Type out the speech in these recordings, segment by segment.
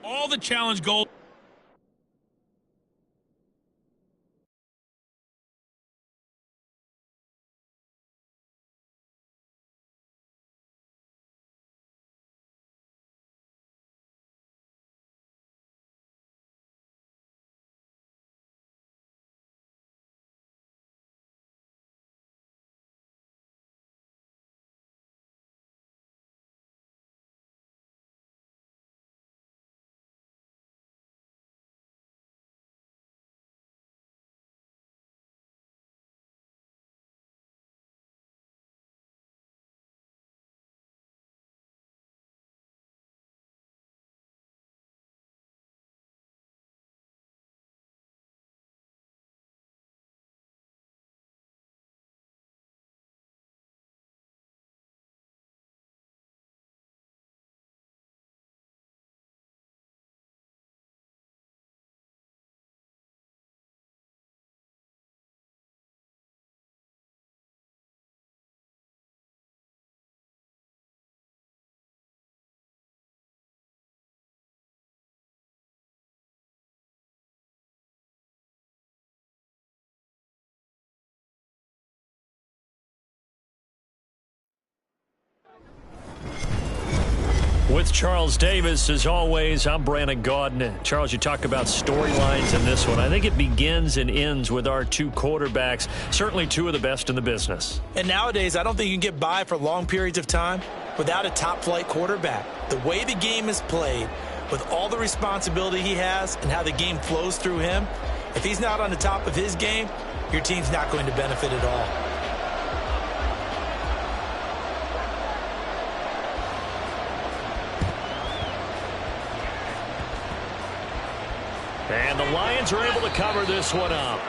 all the challenge goals. With Charles Davis, as always, I'm Brandon Gaudin. Charles, you talk about storylines in this one. I think it begins and ends with our two quarterbacks, certainly two of the best in the business. And nowadays, I don't think you can get by for long periods of time without a top-flight quarterback. The way the game is played, with all the responsibility he has and how the game flows through him, if he's not on the top of his game, your team's not going to benefit at all. And the Lions are able to cover this one up.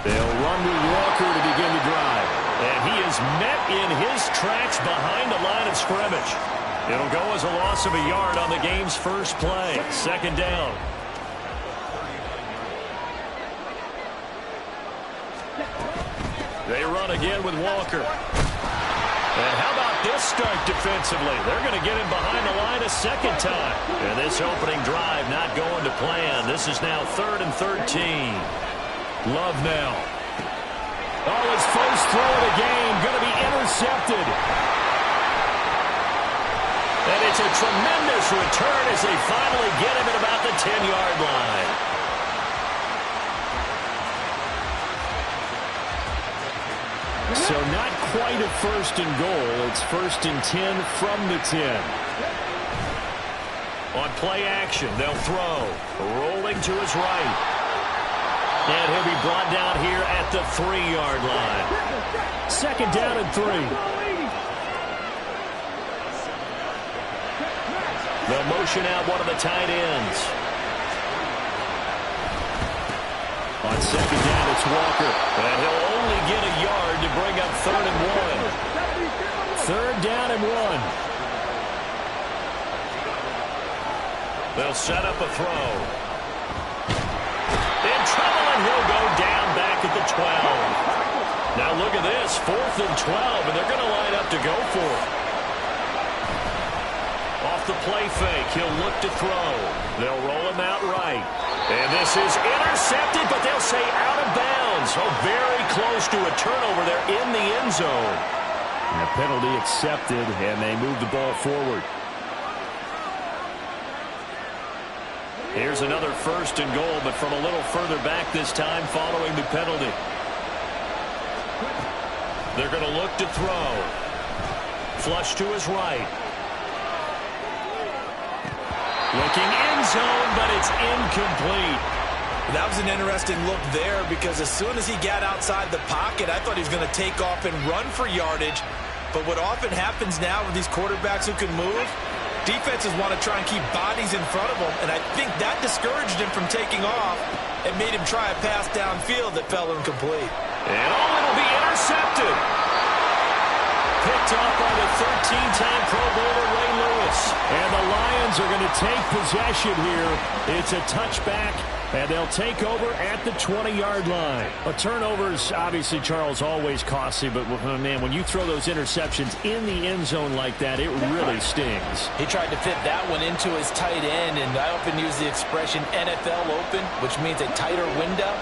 They'll run with Walker to begin the drive. And he is met in his tracks behind the line of scrimmage. It'll go as a loss of a yard on the game's first play. Second down. They run again with Walker. And how about this start defensively? They're going to get him behind the line a second time. And this opening drive not going to plan. This is now 3rd and 13. Love now. Oh, his first throw of the game going to be intercepted. And it's a tremendous return as they finally get him at about the 10-yard line. So not quite a 1st and goal. It's 1st and 10 from the 10. On play action, they'll throw. Rolling to his right. And he'll be brought down here at the 3-yard line. Second down and 3. They'll motion out one of the tight ends. On second down, it's Walker. And he'll only get a yard to bring up 3rd and 1. 3rd down and 1. They'll set up a throw. In trouble, and he'll go down back at the 12. Now look at this, 4th and 12, and they're going to line up to go for it. Off the play fake, he'll look to throw. They'll roll him out right. And this is intercepted, but they'll say out of bounds. Oh, very close to a turnover there in the end zone. And a penalty accepted, and they move the ball forward. Here's another 1st and goal, but from a little further back this time following the penalty. They're going to look to throw. Flush to his right. Looking end zone, but it's incomplete. That was an interesting look there because as soon as he got outside the pocket, I thought he was going to take off and run for yardage. But what often happens now with these quarterbacks who can move, Defenses want to try and keep bodies in front of him, and I think that discouraged him from taking off and made him try a pass downfield that fell incomplete. And it'll be intercepted. Picked up by the 13-time Pro Bowler Ray Lewis. And the Lions are going to take possession here. It's a touchback, and they'll take over at the 20-yard line. A turnover is obviously, Charles, always costly, but, man, when you throw those interceptions in the end zone like that, it really stings. He tried to fit that one into his tight end, and I often use the expression NFL open, which means a tighter window.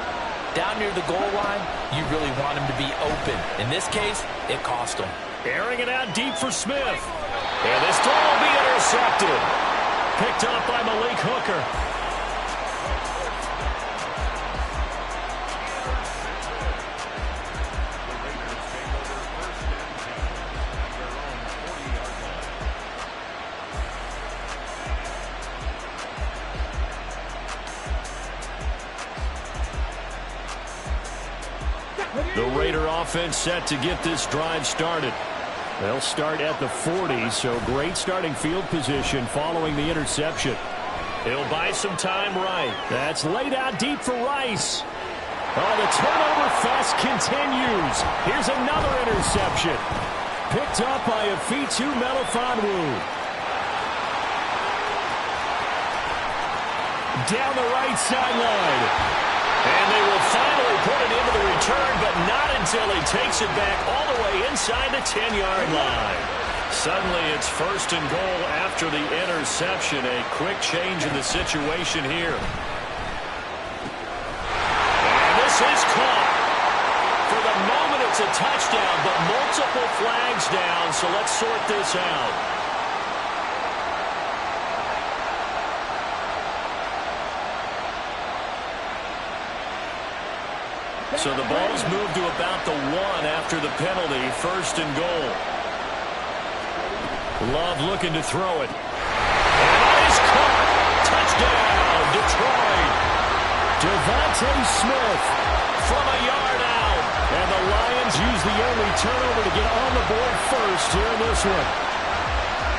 Down near the goal line, you really want him to be open. In this case, it cost him. Airing it out deep for Smith. And this throw will be intercepted. Picked up by Malik Hooker. The Raider offense set to get this drive started. They'll start at the 40, so great starting field position following the interception. He'll buy some time right. That's laid out deep for Rice. Oh, the turnover fest continues. Here's another interception. Picked up by Afitu Melifonwu. Down the right sideline. And they will finally put it into the return, but not until he takes it back all the way inside the 10-yard line. Suddenly it's first and goal after the interception. A quick change in the situation here. And this is caught. For the moment it's a touchdown, but multiple flags down, so let's sort this out. So the ball's moved to about the 1 after the penalty. First and goal. Love looking to throw it. And that is caught. Touchdown, Detroit. Devontae Smith from a yard out. And the Lions use the only turnover to get on the board first here in this one.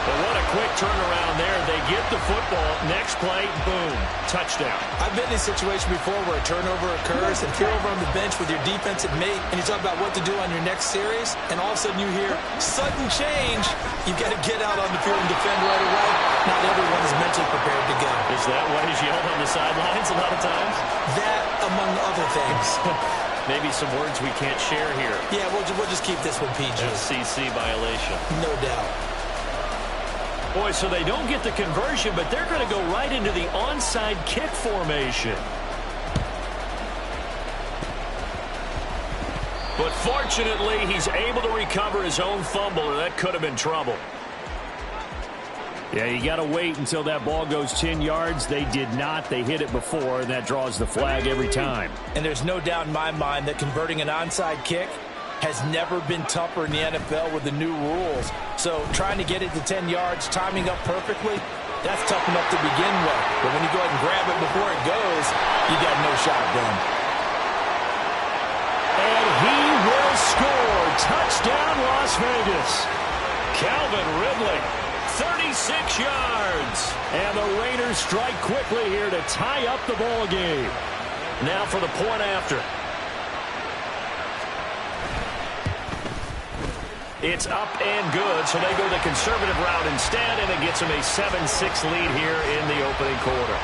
But what a quick turnaround there. They get the football. Next play, boom, touchdown. I've been in a situation before where a turnover occurs, and if you're over on the bench with your defensive mate, and you talk about what to do on your next series, and all of a sudden you hear sudden change, you've got to get out on the field and defend right away. Not everyone is mentally prepared to go. Is that why he's yelled on the sidelines a lot of times? That, among other things. Maybe some words we can't share here. Yeah, we'll just keep this one PG. FCC violation. No doubt. Boy, so they don't get the conversion, but they're going to go right into the onside kick formation. But fortunately, he's able to recover his own fumble, or that could have been trouble. Yeah, you got to wait until that ball goes 10 yards. They did not. They hit it before, and that draws the flag every time. And there's no doubt in my mind that converting an onside kick has never been tougher in the NFL with the new rules. So trying to get it to 10 yards, timing up perfectly, that's tough enough to begin with. But when you go ahead and grab it before it goes, you got no shot then. And he will score. Touchdown, Las Vegas. Calvin Ridley, 36 yards. And the Raiders strike quickly here to tie up the ball game. Now for the point after. It's up and good, so they go the conservative route instead, and it gets them a 7-6 lead here in the opening quarter.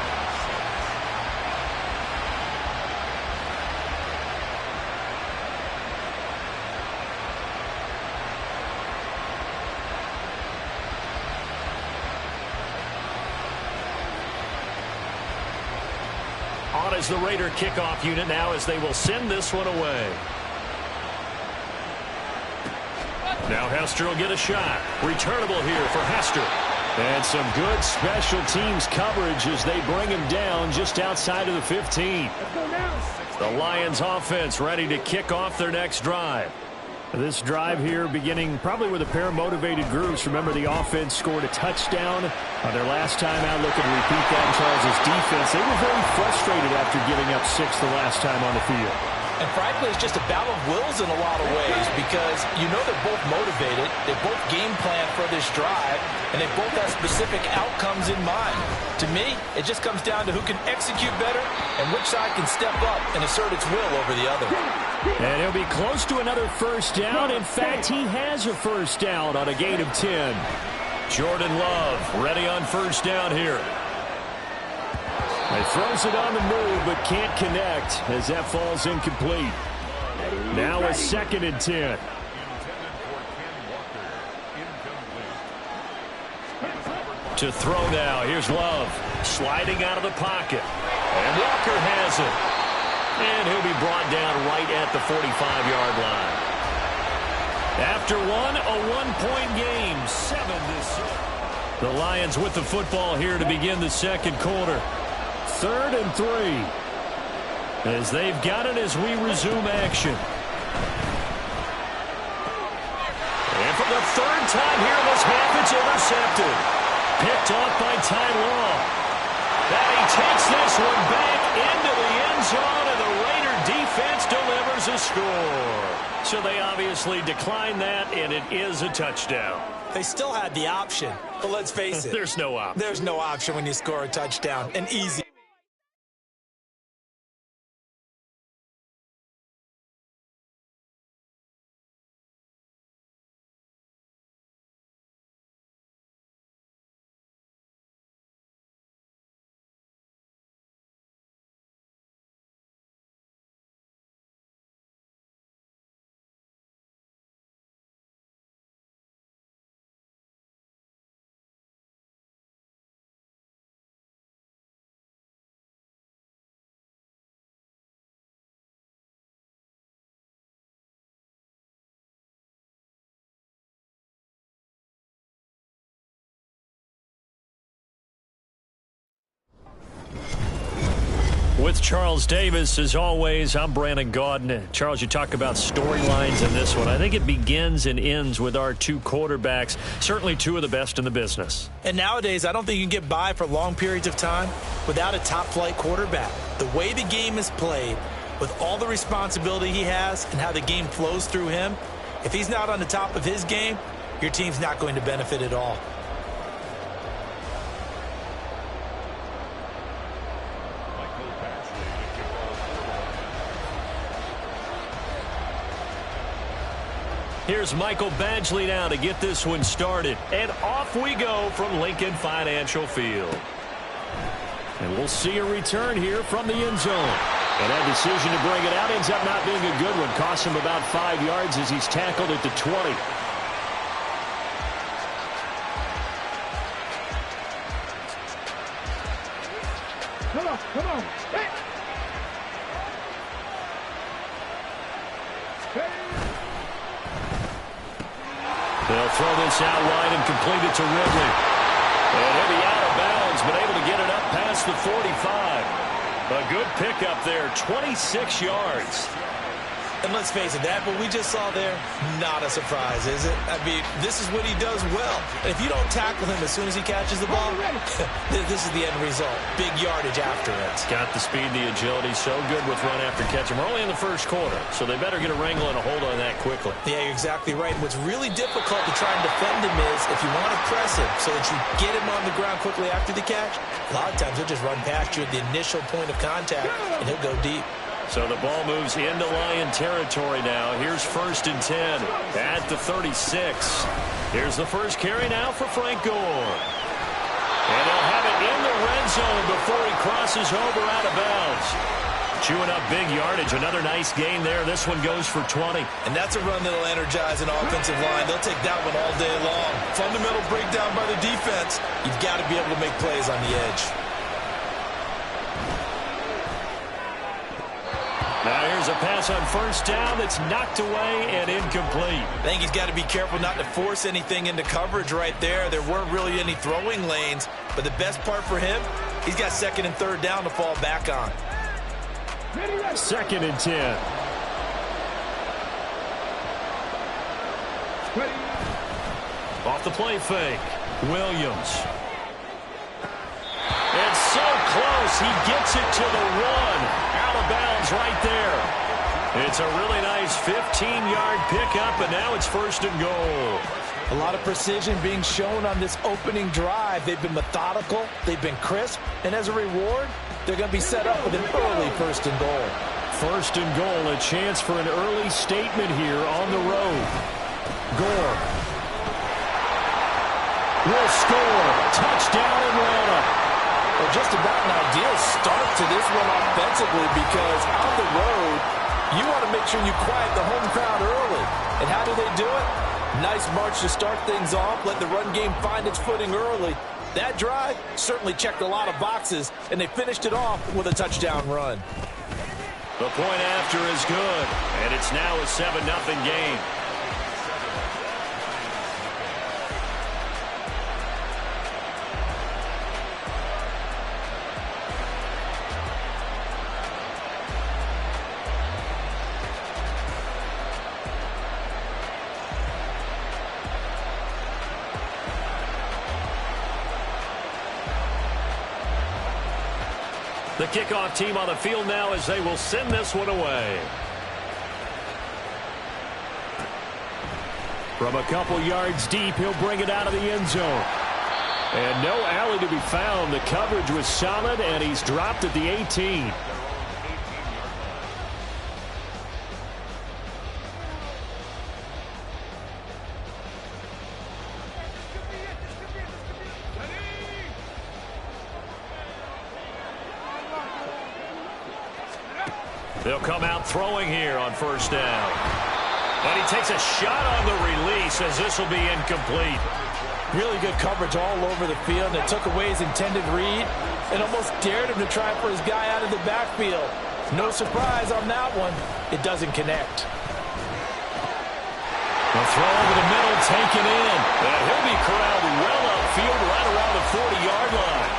On is the Raider kickoff unit now as they will send this one away. Now Hester will get a shot. Returnable here for Hester. And some good special teams coverage as they bring him down just outside of the 15. The Lions offense ready to kick off their next drive. This drive here beginning probably with a pair of motivated groups. Remember, the offense scored a touchdown on their last time out. Looking to repeat that in Charles' defense. They were very frustrated after giving up 6 the last time on the field. And frankly, it's just a battle of wills in a lot of ways because you know they're both motivated, they both game plan for this drive, and they both have specific outcomes in mind. To me, it just comes down to who can execute better and which side can step up and assert its will over the other. And he'll be close to another first down. In fact, he has a first down on a gain of 10. Jordan Love ready on first down here. He throws it on the move, but can't connect as that falls incomplete. Now a 2nd and 10. To throw now. Here's Love. Sliding out of the pocket. And Walker has it. And he'll be brought down right at the 45-yard line. After a one-point game, 7-6. The Lions with the football here to begin the second quarter. 3rd and 3. As they've got it as we resume action. And for the third time here this half, it's intercepted. Picked off by Ty Law. And he takes this one back into the end zone, and the Raider defense delivers a score. So they obviously declined that, and it is a touchdown. They still had the option, but let's face it. There's no option. There's no option when you score a touchdown. An easy. With Charles Davis, as always, I'm Brandon Gaudin. Charles, you talk about storylines in this one. I think it begins and ends with our two quarterbacks, certainly two of the best in the business. And nowadays, I don't think you can get by for long periods of time without a top-flight quarterback. The way the game is played, with all the responsibility he has and how the game flows through him, if he's not on the top of his game, your team's not going to benefit at all. Here's Michael Badgley now to get this one started. And off we go from Lincoln Financial Field. And we'll see a return here from the end zone. And that decision to bring it out ends up not being a good one. Costs him about 5 yards as he's tackled at the 20. Come on. Hey. They'll throw this out wide and complete it to Ridley. And he'll be out of bounds, but able to get it up past the 45. A good pickup there, 26 yards. And let's face it, that what we just saw there, not a surprise, is it? I mean, this is what he does well. And if you don't tackle him as soon as he catches the ball, this is the end result. Big yardage after it. Got the speed, the agility, so good with run after catch. And we're only in the first quarter, so they better get a wrangle and a hold on that quickly. Yeah, you're exactly right. And what's really difficult to try and defend him is if you want to press him so that you get him on the ground quickly after the catch, a lot of times he'll just run past you at the initial point of contact, and he'll go deep. So the ball moves into Lion territory now. Here's 1st and 10 at the 36. Here's the first carry now for Frank Gore. And he'll have it in the red zone before he crosses over out of bounds. Chewing up big yardage. Another nice gain there. This one goes for 20. And that's a run that'll energize an offensive line. They'll take that one all day long. Fundamental breakdown by the defense. You've got to be able to make plays on the edge. Now here's a pass on first down that's knocked away and incomplete. I think he's got to be careful not to force anything into coverage right there. There weren't really any throwing lanes, but the best part for him, he's got 2nd and 3rd down to fall back on. 2nd and 10. Off the play fake, Williams. It's so close, he gets it to the 1. Out of bounds right there. It's a really nice 15-yard pickup, and now it's 1st and goal. A lot of precision being shown on this opening drive. They've been methodical, they've been crisp, and as a reward, they're going to be set up with an early 1st and goal. 1st and goal, a chance for an early statement here on the road. Gore will score. Touchdown Atlanta. Well, just about an ideal start to this one offensively, because on the road, you want to make sure you quiet the home crowd early. And how do they do it? Nice march to start things off. Let the run game find its footing early. That drive certainly checked a lot of boxes, and they finished it off with a touchdown run. The point after is good, and it's now a 7-0 game. The kickoff team on the field now as they will send this one away. From a couple yards deep, he'll bring it out of the end zone. And no alley to be found. The coverage was solid, and he's dropped at the 18. They'll come out throwing here on 1st down. And he takes a shot on the release as this will be incomplete. Really good coverage all over the field. It took away his intended read and almost dared him to try for his guy out of the backfield. No surprise on that one. It doesn't connect. The throw over the middle, taken in. And he'll be corralled well upfield right around the 40-yard line.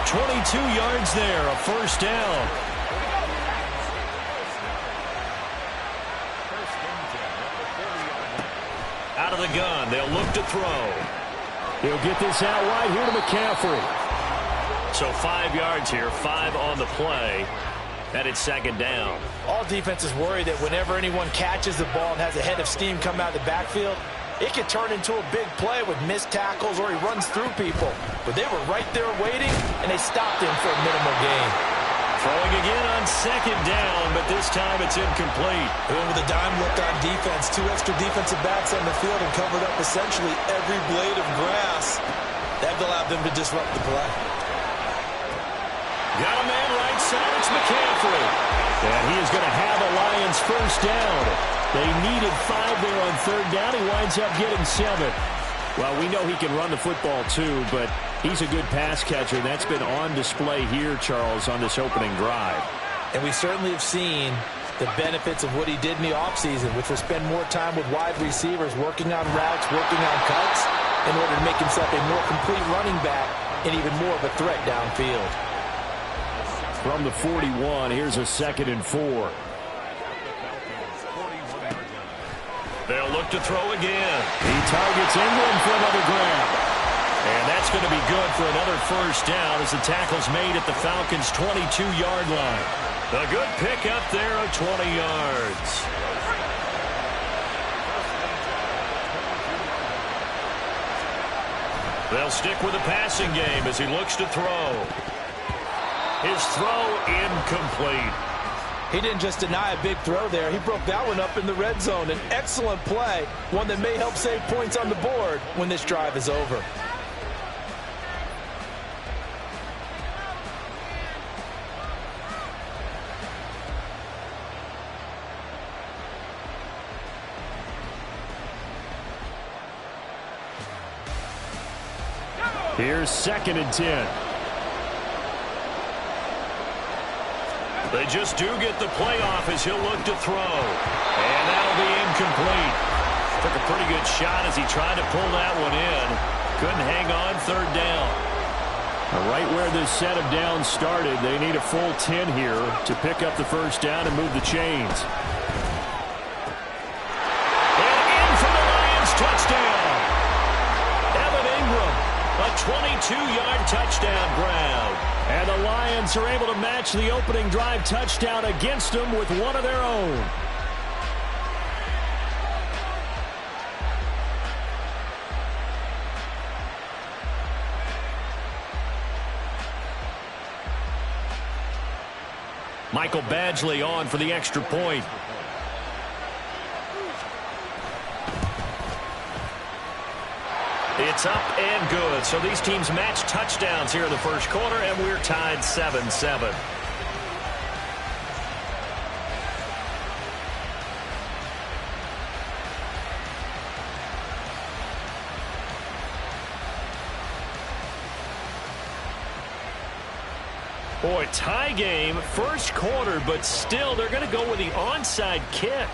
22 yards there, a 1st down. Out of the gun, they'll look to throw. He'll get this out wide here to McCaffrey. So 5 yards here, 5 on the play. And it's 2nd down. All defenses worry that whenever anyone catches the ball and has a head of steam come out of the backfield, it can turn into a big play with missed tackles or he runs through people. But they were right there waiting, and they stopped him for a minimal gain. Throwing again on 2nd down, but this time it's incomplete. And with a dime look on defense, 2 extra defensive backs on the field and covered up essentially every blade of grass. That allowed them to disrupt the play. Got a man right side, it's McCaffrey. And he is going to have a Lions 1st down. They needed 5 there on 3rd down. He winds up getting 7. Well, we know he can run the football too, but he's a good pass catcher. And that's been on display here, Charles, on this opening drive. And we certainly have seen the benefits of what he did in the offseason, which was spend more time with wide receivers, working on routes, working on cuts, in order to make himself a more complete running back and even more of a threat downfield. From the 41, here's a 2nd and 4. They'll look to throw again. He targets Ingram for another grab. And that's going to be good for another 1st down as the tackle's made at the Falcons' 22-yard line. A good pickup there of 20 yards. They'll stick with the passing game as he looks to throw. His throw incomplete. He didn't just deny a big throw there. He broke that one up in the red zone. An excellent play, one that may help save points on the board when this drive is over. Here's 2nd and 10. They just do get the play off as he'll look to throw. And that'll be incomplete. Took a pretty good shot as he tried to pull that one in. Couldn't hang on 3rd down. Right where this set of downs started, they need a full 10 here to pick up the 1st down and move the chains. And in for the Lions touchdown. Evan Ingram, a 22-yard touchdown grab. And the Lions are able to match the opening drive touchdown against them with one of their own. Michael Badgley on for the extra point. It's up and good. So these teams match touchdowns here in the first quarter, and we're tied 7-7. Boy, tie game, first quarter, but still they're going to go with the onside kick.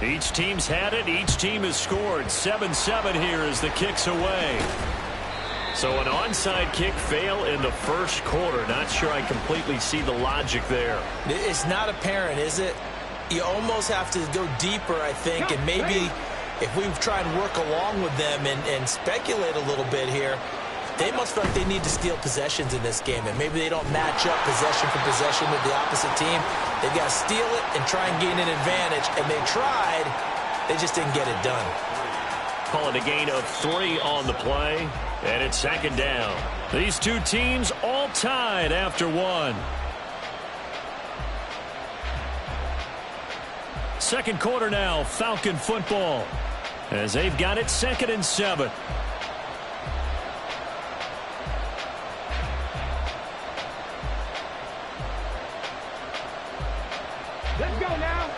Each team's had it. Each team has scored. 7-7 here as the kick's away. So an onside kick fail in the first quarter. Not sure I completely see the logic there. It's not apparent, is it? You almost have to go deeper, I think, and maybe if we try and work along with them and speculate a little bit here, they must feel like they need to steal possessions in this game, and maybe they don't match up possession for possession with the opposite team. They've got to steal it and try and gain an advantage, and they tried. They just didn't get it done. Call it a gain of 3 on the play, and it's second down. These two teams all tied after 1. Second quarter now, Falcon football, as they've got it 2nd and 7. Let's go now.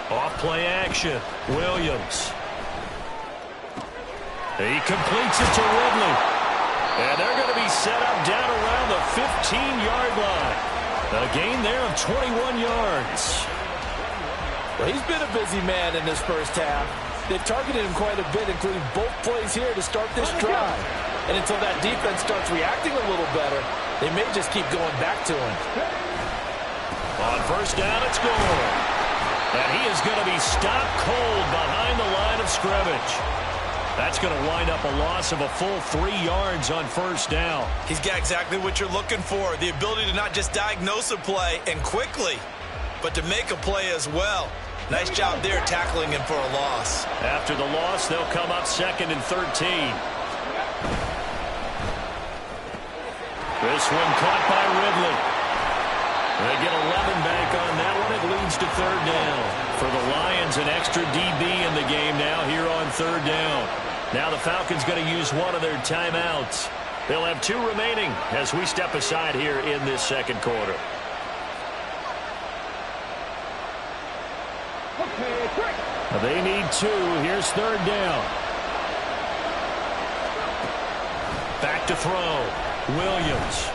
Off play action. Williams. He completes it to Ridley. And they're going to be set up down around the 15-yard line. A gain there of 21 yards. Well, he's been a busy man in this first half. They've targeted him quite a bit, including both plays here to start this drive. And until that defense starts reacting a little better, they may just keep going back to him. On first down, it's good. And he is going to be stopped cold behind the line of scrimmage. That's going to wind up a loss of a full 3 yards on first down. He's got exactly what you're looking for, the ability to not just diagnose a play and quickly, but to make a play as well. Nice job there tackling him for a loss. After the loss, they'll come up 2nd and 13. This one caught by Ridley. They get 11 back on that one. It leads to 3rd down. For the Lions, an extra DB in the game now here on 3rd down. Now the Falcons going to use one of their timeouts. They'll have 2 remaining as we step aside here in this second quarter. They need 2. Here's 3rd down. Back to throw. Williams.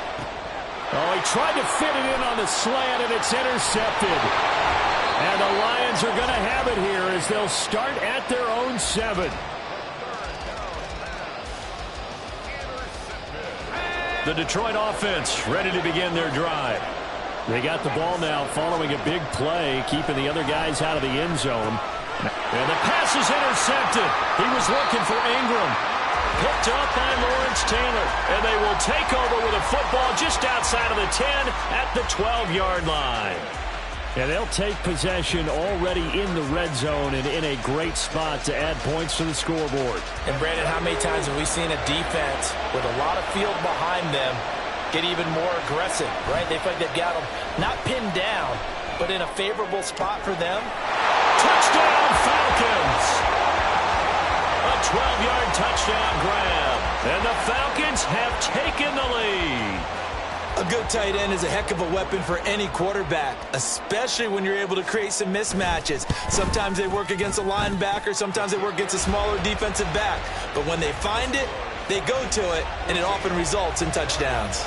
Oh, he tried to fit it in on the slant, and it's intercepted. And the Lions are going to have it here as they'll start at their own 7. The Detroit offense ready to begin their drive. They got the ball now following a big play, keeping the other guys out of the end zone. And the pass is intercepted. He was looking for Ingram. Picked up by Lawrence Taylor. And they will take over with a football just outside of the 10 at the 12-yard line. And they'll take possession already in the red zone and in a great spot to add points to the scoreboard. And, Brandon, how many times have we seen a defense with a lot of field behind them get even more aggressive, right? They feel like they've got them not pinned down, but in a favorable spot for them. Touchdown, Falcons! A 12-yard touchdown grab. And the Falcons have taken the lead. A good tight end is a heck of a weapon for any quarterback, especially when you're able to create some mismatches. Sometimes they work against a linebacker, sometimes they work against a smaller defensive back. But when they find it, they go to it, and it often results in touchdowns.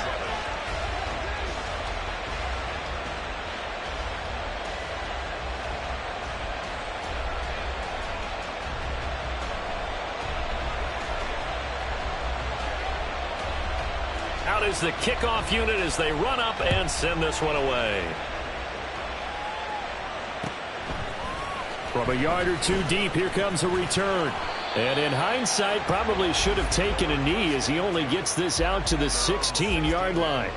Out is the kickoff unit as they run up and send this one away. From a yard or 2 deep, here comes a return. And in hindsight, probably should have taken a knee as he only gets this out to the 16-yard line.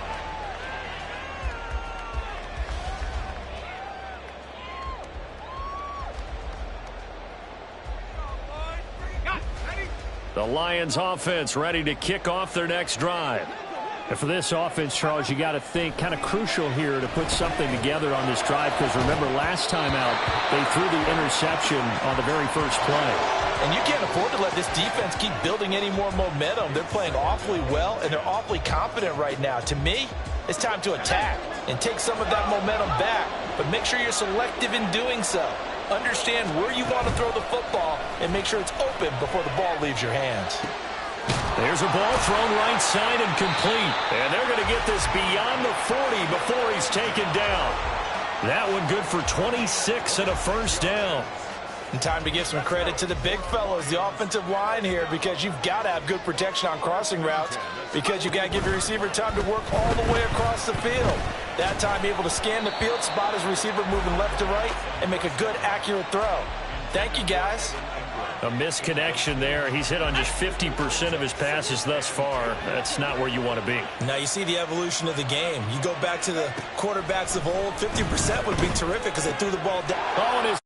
The Lions offense ready to kick off their next drive. And for this offense, Charles, you got to think kind of crucial here to put something together on this drive, because remember last time out they threw the interception on the very first play. And you can't afford to let this defense keep building any more momentum. They're playing awfully well, and they're awfully confident right now. To me, it's time to attack and take some of that momentum back, but make sure you're selective in doing so. Understand where you want to throw the football and make sure it's open before the ball leaves your hands. There's a ball thrown right side and complete. And they're going to get this beyond the 40 before he's taken down. That one good for 26 and a first down. And time to give some credit to the big fellows, the offensive line here, because you've got to have good protection on crossing routes, because you've got to give your receiver time to work all the way across the field. That time able to scan the field, spot his receiver moving left to right, and make a good, accurate throw. Thank you, guys. A misconnection there. He's hit on just 50% of his passes thus far. That's not where you want to be. Now you see the evolution of the game. You go back to the quarterbacks of old, 50% would be terrific because they threw the ball down. Oh, and his